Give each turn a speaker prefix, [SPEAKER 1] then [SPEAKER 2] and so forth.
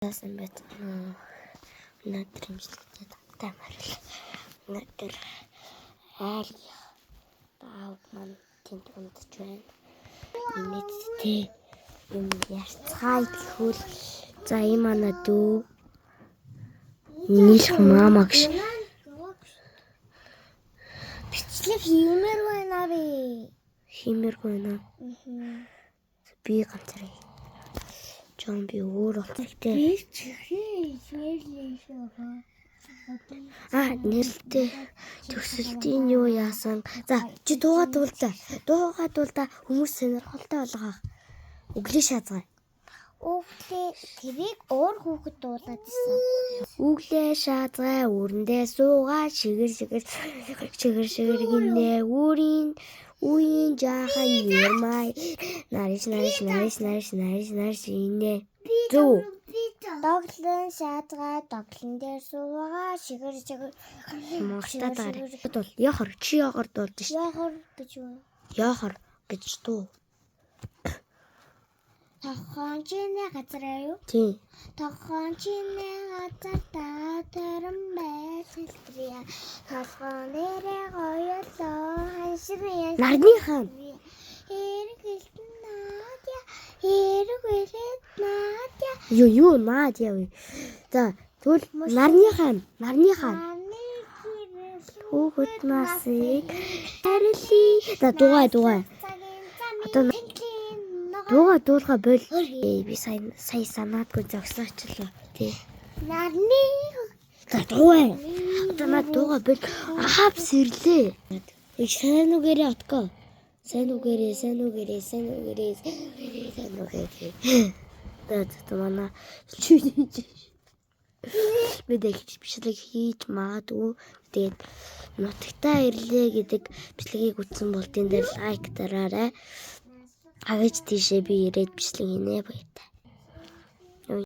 [SPEAKER 1] Сайн байна. Өнөөдөр имжлэгтэй тавтай марил. Өнөөдөр айл таав маань тэнд унтж байна. Инээдтэй юм ярьцгаая гэхүүл за ийм ана дүү нийлх маамагш
[SPEAKER 2] бичлэг хиймээр байна би.
[SPEAKER 1] Хиймээргүй байна. Би ганцаараа Жон би өөр болчихтэй.
[SPEAKER 2] Би чихээ
[SPEAKER 1] Нэрэлтээ төгсөлтийн юу яасан. За чи дуугаа дуулда хүмүүс сонирхолтой болгоо. Өглөө шаазгай.
[SPEAKER 2] Өглөө тэрийг өөр хүүхэд дуулаад исэн.
[SPEAKER 1] Өглөө шаазгай өрөндөө суугаа шигэр гинэ үеийн жаахан юмай нариш инэ. Зүг.
[SPEAKER 2] Доглон шаазгай доглон дээр суугаа шигэр
[SPEAKER 1] Мартадаар. Яхор чи яхор дуулж ш.
[SPEAKER 2] яхор гэж юу?
[SPEAKER 1] Яхор гэж дуу.
[SPEAKER 2] Тохон чиний газар юу?
[SPEAKER 1] Тийм.
[SPEAKER 2] Тохон чиний газар та тэрэн байсэлтрия. Тохон нэрээ гоёлоо ханшрын.
[SPEAKER 1] Нарны хаан. Юу наадья вэ? За тэгвэл нарны хаан. Хүүхэд насыг харилий. За дугай. Одоо дууга бол. Би сайн санаадгүй зогсоочлоо. Тий.
[SPEAKER 2] Нарны
[SPEAKER 1] За дугай. Одоо над дууга бол ахав сэрлээ. Сайн үгээрээ отгоо. Сайн үгээрээ. За манай мэдээ бичлэг хийж магадгүй. Тэгээд нутагтаа ирлээ гэдэг бичлэгийг үзсэн бол тийм дээр лайк дараарай. Авэж тийшээ би ирээд бичлэг хийнэ баяртай.